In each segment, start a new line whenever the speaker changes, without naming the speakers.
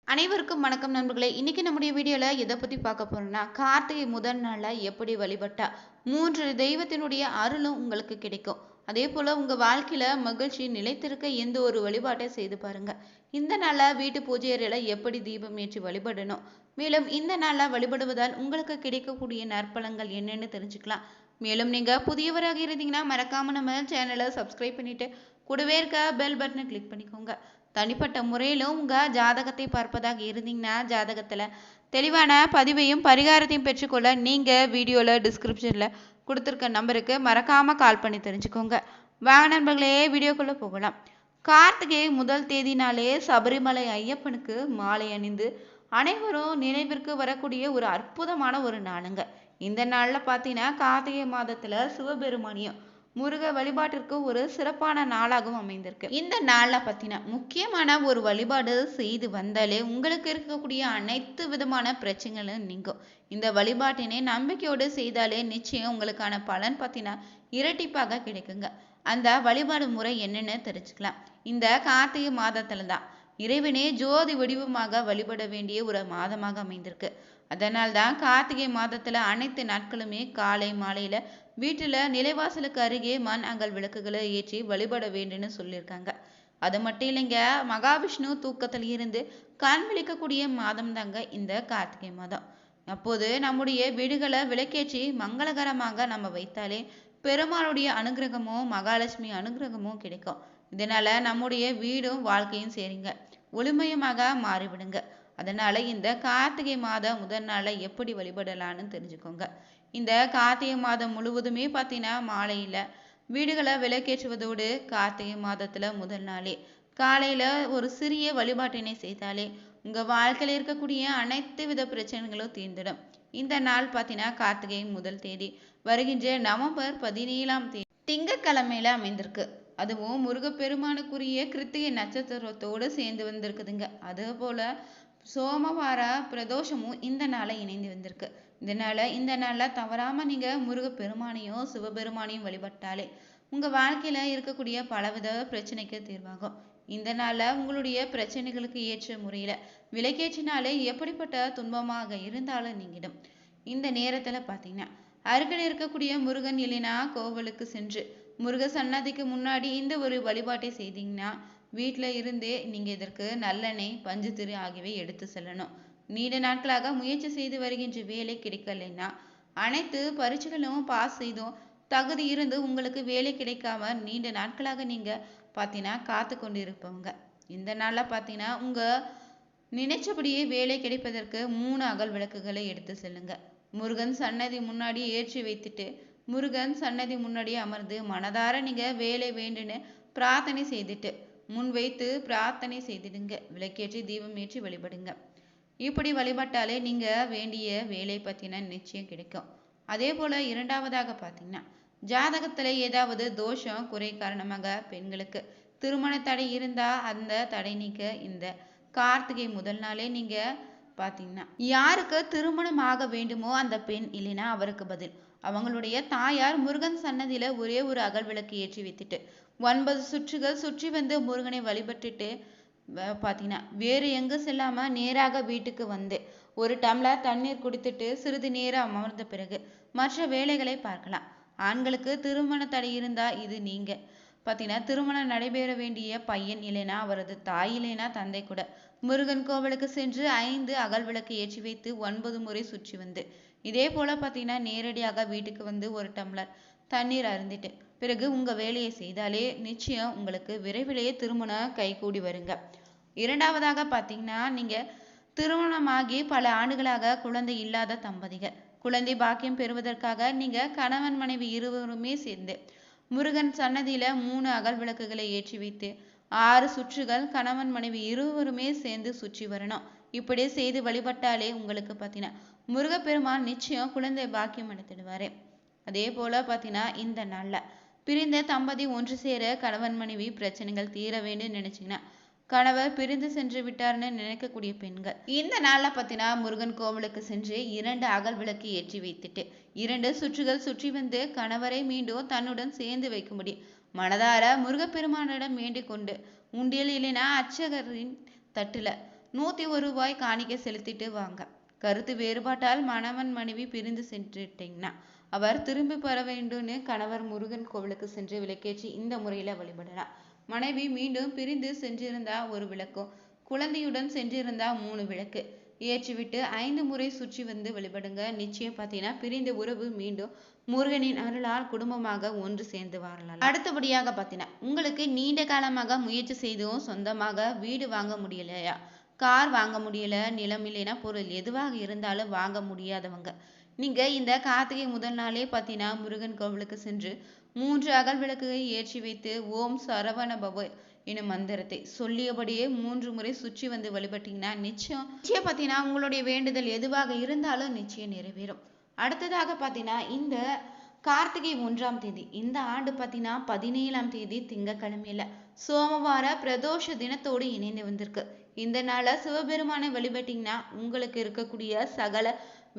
அனைவருக்கும் வணக்கம் நண்பர்களே. இன்னைக்கு நம்முடைய வீடியோல எதை பத்தி பார்க்க போறோம்னா, கார்த்திகை முதல் நாள்ல எப்படி வழிபட்டா 3 தெய்வத்தினுடைய அருளும் உங்களுக்கு கிடைக்கும். அதே போல உங்க வாழ்க்கையில மகிழ்ச்சி நிலைத்திருக்க எந்த ஒரு வழிபாட்டை செய்து பாருங்க. இந்த நாள்ல வீட்டு பூஜை அறையில எப்படி தீபம் ஏற்றி வழிபடணும், மேலும் இந்த நாள்ல வழிபடுவதால் உங்களுக்கு கிடைக்கக்கூடிய நற்பலன்கள் என்னன்னு தெரிஞ்சுக்கலாம். மேலும் நீங்க புதியவராக இருந்தீங்கன்னா மறக்காம நம்ம சேனலை சப்ஸ்கிரைப் பண்ணிட்டு கூடவே இருக்க பெல் பட்டனை கிளிக் பண்ணிக்கோங்க. தனிப்பட்ட முறையிலும் உங்க ஜாதகத்தை பார்ப்பதாக இருந்தீங்கன்னா ஜாதகத்துல தெளிவான பதிவையும் பரிகாரத்தையும் பெற்றுக்கொள்ள நீங்க வீடியோல டிஸ்கிரிப்ஷன்ல கொடுத்துருக்க நம்பருக்கு மறக்காம கால் பண்ணி தெரிஞ்சுக்கோங்க. வாங்க நண்பர்களே, வீடியோக்குள்ள போகலாம். கார்த்திகை முதல் தேதினாலே சபரிமலை ஐயப்பனுக்கு மாலை அணிந்து அனைவரும் நினைவிற்கு வரக்கூடிய ஒரு அற்புதமான ஒரு நாளுங்க. இந்த நாள்ல பாத்தீங்கன்னா கார்த்திகை மாதத்துல சிவபெருமானியம் முருக வழிபாட்டிற்கு ஒரு சிறப்பான நாளாகவும் அமைந்திருக்கு. இந்த நாள்ல பார்த்தீங்கன்னா முக்கியமான ஒரு வழிபாடு செய்து வந்தாலே உங்களுக்கு இருக்கக்கூடிய அனைத்து விதமான பிரச்சனைகளும் நீங்கும். இந்த வழிபாட்டினை நம்பிக்கையோடு செய்தாலே நிச்சயம் உங்களுக்கான பலன் பார்த்தீங்கன்னா இரட்டிப்பாக கிடைக்குங்க. அந்த வழிபாடு முறை என்னன்னு தெரிஞ்சுக்கலாம். இந்த கார்த்திகை மாதத்துல தான் இறைவனே ஜோதி வடிவமாக வழிபட வேண்டிய ஒரு மாதமாக அமைந்திருக்கு. அதனால்தான் கார்த்திகை மாதத்துல அனைத்து நாட்களுமே காலை மாலையில வீட்டுல நிலைவாசலுக்கு அருகே மண் அகல் விளக்குகளை ஏற்றி வழிபட வேண்டும்னு சொல்லியிருக்காங்க. அது மட்டும் இல்லைங்க, மகாவிஷ்ணு தூக்கத்தில் இருந்து கண் விழிக்கக்கூடிய மாதம் தாங்க இந்த கார்த்திகை மாதம். அப்போது நம்முடைய வீடுகளை விளக்கேற்றி மங்களகரமாக நம்ம வைத்தாலே பெருமாளுடைய அனுகிரகமும் மகாலட்சுமி அனுகிரகமும் கிடைக்கும். இதனால நம்முடைய வீடும் வாழ்க்கையும் சேருங்க, ஒளிமயமாக மாறிவிடுங்க. அதனால இந்த கார்த்திகை மாதம் முதல் நாளை எப்படி வழிபடலான்னு தெரிஞ்சுக்கோங்க. இந்த கார்த்திகை மாதம் முழுவதுமே பார்த்தீங்கன்னா மாலையில வீடுகளை விளக்கேற்றுவதோடு கார்த்திகை மாதத்துல முதல் நாளே காலையில ஒரு சிறிய வழிபாட்டினை செய்தாலே உங்க வாழ்க்கையில இருக்கக்கூடிய அனைத்து வித பிரச்சனைகளும் தீர்ந்துடும். இந்த நாள் பார்த்தீங்கன்னா கார்த்திகை முதல் தேதி வருகின்ற நவம்பர் 17ஆம் தேதி திங்கட்கிழமையில அமைந்திருக்கு. அதுவும் முருகப்பெருமானுக்குரிய கிருத்திகை நட்சத்திரத்தோடு சேர்ந்து வந்திருக்குதுங்க. அதே போல சோமவார பிரதோஷமும் இந்த நாளை இணைந்து வந்திருக்கு. இந்த நாள்ல தவறாம நீங்க முருகப்பெருமானையும் சிவபெருமானையும் வழிபட்டாலே உங்க வாழ்க்கையில இருக்கக்கூடிய பலவித பிரச்சனைக்கு தீர்வாகும். இந்த நாள்ல உங்களுடைய பிரச்சனைகளுக்கு ஏற்ற முறையில விளக்கேற்றினாலே எப்படிப்பட்ட துன்பமாக இருந்தாலும் நீங்கிடும். இந்த நேரத்துல பாத்தீங்கன்னா அருகில் இருக்கக்கூடிய முருகன் இல்லைனா கோவிலுக்கு சென்று முருக சன்னதிக்கு முன்னாடி இந்த ஒரு வழிபாட்டை செய்தீங்கன்னா வீட்டில் இருந்தே நீங்க இதற்கு நல்லெண்ணெய் பஞ்சுத்திரி ஆகியவை எடுத்து செல்லணும். நீண்ட நாட்களாக முயற்சி செய்து வருகின்ற வேலை கிடைக்கலைன்னா அனைத்து பரீட்சைகளும் பாஸ் செய்தும் தகுதி இருந்து உங்களுக்கு வேலை கிடைக்காம நீண்ட நாட்களாக நீங்க பார்த்தீங்கன்னா காத்து கொண்டு இருப்பவங்க இந்த நாள்ல பார்த்தீங்கன்னா உங்க நினைச்சபடியே வேலை கிடைப்பதற்கு 3 அகல் விளக்குகளை எடுத்து செல்லுங்க. முருகன் சன்னதி முன்னாடி ஏற்றி வைத்துட்டு முருகன் சன்னதி முன்னாடியே அமர்ந்து மனதார நீங்க வேலை வேண்டுன்னு பிரார்த்தனை செய்துட்டு முன் வைத்து பிரார்த்தனை செய்திடுங்க. விளக்கேற்றி தீபம் ஏற்றி வழிபடுங்க. இப்படி வழிபட்டாலே நீங்க வேண்டிய வேலை பத்தின நிச்சயம் கிடைக்கும். அதே போல இரண்டாவதாக பார்த்தீங்கன்னா ஜாதகத்துல ஏதாவது தோஷம் குறை காரணமாக பெண்களுக்கு திருமண தடை இருந்தா அந்த தடை நீக்க இந்த கார்த்திகை முதல் நாளே நீங்க பார்த்தீங்கன்னா யாருக்கு திருமணம் ஆக வேண்டுமோ அந்த பெண் இல்லைன்னா அவருக்கு பதில் அவங்களுடைய தாயார் முருகன் சன்னதியில ஒரே ஒரு அகல் விளக்கு ஏற்றி வைத்துட்டு 9 சுற்றுகள் சுற்றி வந்து முருகனை வழிபட்டுட்டு பார்த்தீங்கன்னா வேறு எங்க செல்லாம நேராக வீட்டுக்கு வந்து ஒரு டம்ளர் தண்ணீர் குடித்துட்டு சிறிது நேரம் அமர்ந்த பிறகு மற்ற வேலைகளை பார்க்கலாம். ஆண்களுக்கு திருமண தடை இருந்தா இது நீங்க பார்த்தீங்கன்னா திருமணம் நடைபெற வேண்டிய பையன் இல்லைனா அவரது தாய் இல்லைனா தந்தை கூட முருகன் கோவிலுக்கு சென்று 5 அகல் விளக்கு ஏற்றி வைத்து 9 முறை சுற்றி வந்து இதே போல பார்த்தீங்கன்னா நேரடியாக வீட்டுக்கு வந்து ஒரு டம்ளர் தண்ணீர் அருந்திட்டு பிறகு உங்க வேலையை செய்தாலே நிச்சயம் உங்களுக்கு விரைவிலேயே திருமணம் கைகூடி வருங்க. இரண்டாவதாக பார்த்தீங்கன்னா நீங்க திருமணமாகி பல ஆண்டுகளாக குழந்தை இல்லாத தம்பதிகள் குழந்தை பாக்கியம் பெறுவதற்காக நீங்க கணவன் மனைவி இருவருமே சேர்ந்து முருகன் சன்னதியில 3 அகல் விளக்குகளை ஏற்றி வைத்து 6 சுற்றுகள் கணவன் மனைவி இருவருமே சேர்ந்து சுற்றி வரணும். இப்படி செய்து வழிபட்டாலே உங்களுக்கு பார்த்தீங்கன்னா முருகப்பெருமான் நிச்சயம் குழந்தை பாக்கியம் அளித்திடுவாரு. அதே போல பார்த்தீங்கன்னா இந்த நாள்ல பிரிந்த தம்பதி ஒன்று சேர கணவன் மனைவி பிரச்சனைகள் தீர வேண்டும் நினைச்சீங்கன்னா கணவர் பிரிந்து சென்று விட்டார்னு நினைக்கக்கூடிய பெண்கள் இந்த நாள்ல பார்த்தீங்கன்னா முருகன் கோவிலுக்கு சென்று 2 அகல் விளக்கு ஏற்றி வைத்துட்டு 2 சுற்றுகள் சுற்றி வந்து கணவரை மீண்டும் தன்னுடன் சேர்ந்து வைக்கும்படி மனதார முருகப்பெருமானிடம் வேண்டிக் கொண்டு உண்டியல் இல்லைனா அர்ச்சகரின் தட்டுல 101 காணிக்கை செலுத்திட்டு வாங்க. கருத்து வேறுபாட்டால் மணவன் மனைவி பிரிந்து சென்றுட்டீங்கன்னா அவர் திரும்பி பெற வேண்டும்னு கணவர் முருகன் கோவிலுக்கு சென்று விளக்கேற்றி இந்த முறையில வழிபடலாம். மனைவி மீண்டும் பிரிந்து சென்றிருந்தா ஒரு விளக்கும், குழந்தையுடன் சென்றிருந்தா 3 விளக்கு ஏற்றிவிட்டு 5 முறை சுற்றி வந்து வழிபடுங்க. நிச்சயம் பார்த்தீங்கன்னா பிரிந்த உறவு மீண்டும் முருகனின் அருளால் குடும்பமாக ஒன்று சேர்ந்து வரலாம். அடுத்தபடியாக பார்த்தீங்கன்னா உங்களுக்கு நீண்ட காலமாக முயற்சி செய்தும் சொந்தமாக வீடு வாங்க முடியலையா, கார் வாங்க முடியல, நிலம் இல்லைன்னா பொருள் எதுவாக இருந்தாலும் வாங்க முடியாதவங்க நீங்க இந்த கார்த்திகை முதல் நாளே பார்த்தீங்கன்னா முருகன் கோவிலுக்கு சென்று 3 அகல் விளக்குகளை ஏற்றி வைத்து ஓம் சரவண பவ எனும் மந்திரத்தை சொல்லியபடியே 3 முறை சுற்றி வந்து வழிபட்டீங்கன்னா நிச்சயம் பார்த்தீங்கன்னா உங்களுடைய வேண்டுதல் எதுவாக இருந்தாலும் நிச்சயம் நிறைவேறும். அடுத்ததாக பார்த்தீங்கன்னா இந்த கார்த்திகை 1ஆம் தேதி இந்த ஆண்டு பார்த்தீங்கன்னா 17ஆம் தேதி திங்கட்கிழமையில சோமவார பிரதோஷ தினத்தோடு இணைந்து வந்திருக்கு. இந்த நாள சிவபெருமானை வழிபட்டீங்கன்னா உங்களுக்கு இருக்கக்கூடிய சகல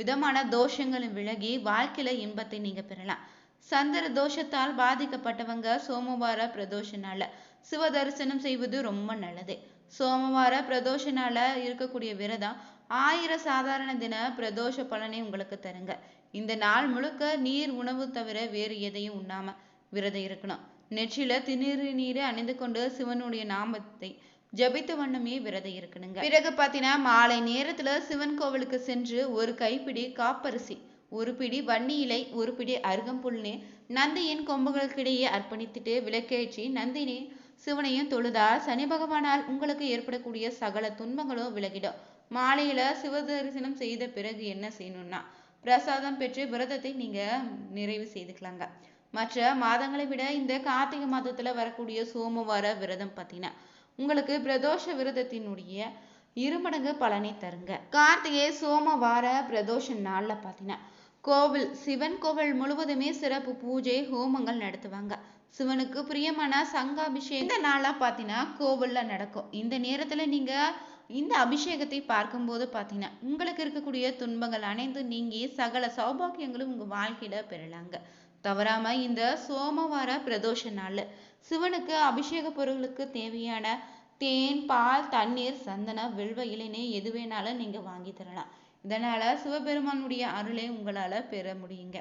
விதமான தோஷங்களும் விலகி வாழ்க்கையில இன்பத்தை நீங்க பெறலாம். சந்திர தோஷத்தால் பாதிக்கப்பட்டவங்க சோமவார பிரதோஷ நாள சிவ தரிசனம் செய்வது ரொம்ப நல்லது. சோமவார பிரதோஷ நாள இருக்கக்கூடிய விரதம் 1000 சாதாரண தின பிரதோஷ பலனை உங்களுக்கு தருங்க. இந்த நாள் முழுக்க நீர் உணவு தவிர வேறு எதையும் உண்ணாம விரதம் இருக்கணும். நெற்றில திருநீரை அணிந்து கொண்டு சிவனுடைய நாமத்தை ஜபித்த வண்ணமே விரதம் இருக்கணுங்க. பிறகு பார்த்தீங்கன்னா மாலை நேரத்துல சிவன் கோவிலுக்கு சென்று ஒரு கைப்பிடி காப்பரிசி, ஒரு பிடி வன்னி இலை, ஒரு பிடி அருகம்புல்னு நந்தியின் கொம்புகளுக்கிடையே அர்ப்பணித்துட்டு விளக்கேற்றி நந்தினி சிவனையும் தொழுதால் சனி பகவானால் உங்களுக்கு ஏற்படக்கூடிய சகல துன்பங்களும் விலகிடும். மாலையில சிவ தரிசனம் செய்த பிறகு என்ன செய்யணும்னா பிரசாதம் பெற்று விரதத்தை நீங்க நிறைவு செய்துக்கலாங்க. மற்ற மாதங்களை விட இந்த கார்த்திகை மாதத்துல வரக்கூடிய சோமவார விரதம் பார்த்தீங்கன்னா உங்களுக்கு பிரதோஷ விரதத்தினுடைய 2 மடங்கு பலனை தருங்க. கார்த்திகை சோமவார பிரதோஷ நாள்ல பார்த்தீங்கன்னா கோவில் சிவன் கோவில் முழுவதுமே சிறப்பு பூஜை ஹோமங்கள் நடத்துவாங்க. சிவனுக்கு பிரியமான சங்காபிஷேகம் இந்த நாளா பார்த்தீங்கன்னா கோவில்ல நடக்கும். இந்த நேரத்துல நீங்க இந்த அபிஷேகத்தை பார்க்கும்போது பார்த்தீங்கன்னா உங்களுக்கு இருக்கக்கூடிய துன்பங்கள் அனைத்து நீங்கி சகல சௌபாக்கியங்களும் உங்க வாழ்க்கையில பெறலாங்க. தவறாம இந்த சோமவார பிரதோஷ நாள் சிவனுக்கு அபிஷேக பொருட்களுக்கு தேவையான தேன், பால், தண்ணீர், சந்தனம், வில்வ இலைனே எது வேணாலும் நீங்க வாங்கி தரலாம். இதனால சிவபெருமானுடைய அருளை உங்களால பெற முடியுங்க.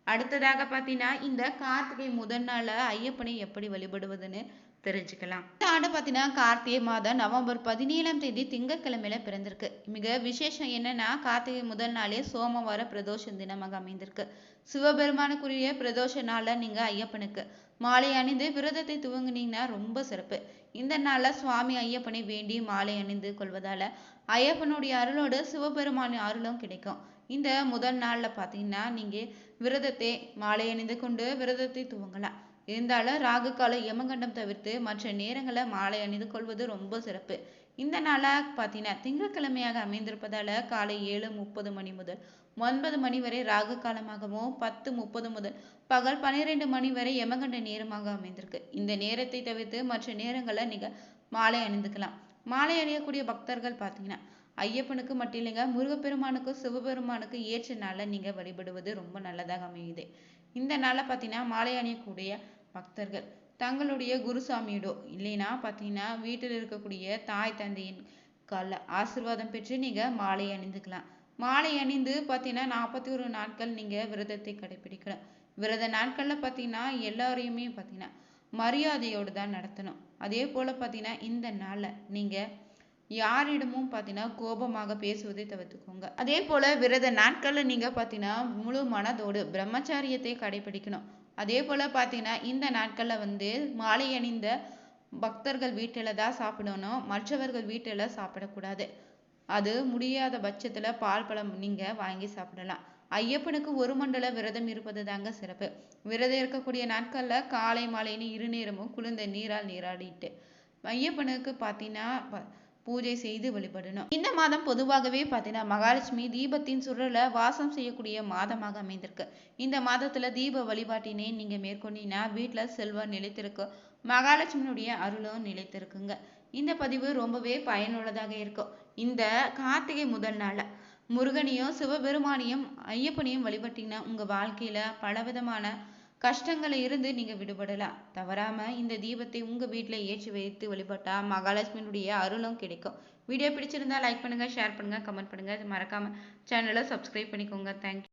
அடுத்ததாக பார்த்தீங்கன்னா இந்த கார்த்திகை முதல் நாள் ஐயப்பனை எப்படி வழிபடுவதுன்னு தெரிஞ்சுக்கலாம். இந்த ஆண்டு பார்த்தீங்கன்னா கார்த்திகை மாதம் நவம்பர் 17ஆம் தேதி திங்கட்கிழமையில பிறந்திருக்கு. மிக விசேஷம் என்னன்னா கார்த்திகை முதல் நாளே சோமவார பிரதோஷ தினமாக அமைந்திருக்கு. சிவபெருமானுக்குரிய பிரதோஷ நாள்ல நீங்க ஐயப்பனுக்கு மாலை அணிந்து விரதத்தை துவங்குனீங்கன்னா ரொம்ப சிறப்பு. இந்த நாள்ல சுவாமி ஐயப்பனை வேண்டி மாலை அணிந்து கொள்வதால ஐயப்பனுடைய அருளோடு சிவபெருமானின் அருளும் கிடைக்கும். இந்த முதல் நாள்ல பார்த்தீங்கன்னா நீங்க விரதத்தை மாலை அணிந்து கொண்டு விரதத்தை துவங்கலாம். இருந்தாலும் ராகு கால யமகண்டம் தவிர்த்து மற்ற நேரங்களை மாலை அணிந்து கொள்வது ரொம்ப சிறப்பு. இந்த நாளா பார்த்தீங்கன்னா திங்கட்கிழமையாக அமைந்திருப்பதால காலை 7:30 மணி முதல் 9 மணி வரை ராகு காலமாகவும் 10:30 முதல் பகல் 12 மணி வரை யமகண்ட நேரமாக அமைந்திருக்கு. இந்த நேரத்தை தவிர்த்து மற்ற நேரங்களை நீங்க மாலை அணிந்துக்கலாம். மாலை அணியக்கூடிய பக்தர்கள் பார்த்தீங்கன்னா ஐயப்பனுக்கு மட்டும் இல்லைங்க முருகப்பெருமானுக்கும் சிவபெருமானுக்கும் ஏற்ற நாளை நீங்க வழிபடுவது ரொம்ப நல்லதாக அமையுது. இந்த நாளை பார்த்தீங்கன்னா மாலை அணியக்கூடிய பக்தர்கள் தங்களுடைய குருசாமியோடோ இல்லைன்னா பார்த்தீங்கன்னா வீட்டில் இருக்கக்கூடிய தாய் தந்தையின் கால ஆசீர்வாதம் பெற்று நீங்க மாலை அணிந்துக்கலாம். மாலை அணிந்து பார்த்தீங்கன்னா 41 நாட்கள் நீங்க விரதத்தை கடைபிடிக்கணும். விரத நாட்கள்ல பார்த்தீங்கன்னா எல்லாரையுமே பார்த்தீங்கன்னா மரியாதையோடு தான் நடத்தணும். அதே போல பார்த்தீங்கன்னா இந்த நாள்ல நீங்க யாரிடமும் பார்த்தீங்கன்னா கோபமாக பேசுவதை தவிர்த்துக்கோங்க. அதே போல விரத நாட்கள்ல நீங்க பார்த்தீங்கன்னா முழு மனதோடு பிரம்மச்சாரியத்தை கடைபிடிக்கணும். அதே போல பார்த்தீங்கன்னா இந்த நாட்கள்ல மாலை அணிந்த பக்தர்கள் வீட்டில தான் சாப்பிடணும், மற்றவர்கள் வீட்டில சாப்பிடக்கூடாது. அது முடியாத பட்சத்துல பால் பழம் நீங்க வாங்கி சாப்பிடலாம். ஐயப்பனுக்கு 1 மண்டல விரதம் இருப்பது தாங்க சிறப்பு. விரதம் இருக்கக்கூடிய நாட்கள்ல காலை மாலைன்னு 2 நேரமும் குளிர்ந்த நீரால் நீராடிட்டு ஐயப்பனுக்கு பார்த்தீங்கன்னா பூஜை செய்து வழிபடணும். இந்த மாதம் பொதுவாகவே பார்த்தீங்கன்னா மகாலட்சுமி தீபத்தின் சுடல வாசம் செய்யக்கூடிய மாதமாக அமைந்திருக்கு. இந்த மாதத்துல தீப வழிபாட்டினை நீங்க மேற்கொண்டீங்கன்னா வீட்டுல செல்வம் நிலைத்திருக்கும், மகாலட்சுமியுடைய அருளும் நிலைத்திருக்குங்க. இந்த பதிவு ரொம்பவே பயனுள்ளதாக இருக்கும். இந்த கார்த்திகை முதல் நாள் முருகனையும் சிவபெருமானையும் ஐயப்பனையும் வழிபட்டீங்கன்னா உங்க வாழ்க்கையில பலவிதமான கஷ்டங்களை இருந்து நீங்க விடுபடலாம். தவறாம இந்த தீபத்தை உங்க வீட்டுல ஏற்றி வைத்து வழிபட்டா மகாலட்சுமியினுடைய அருளும் கிடைக்கும். வீடியோ பிடிச்சிருந்தா லைக் பண்ணுங்க, ஷேர் பண்ணுங்க, கமெண்ட் பண்ணுங்க. மறக்காம சேனலை சப்ஸ்கிரைப் பண்ணிக்கோங்க. தேங்க்யூ.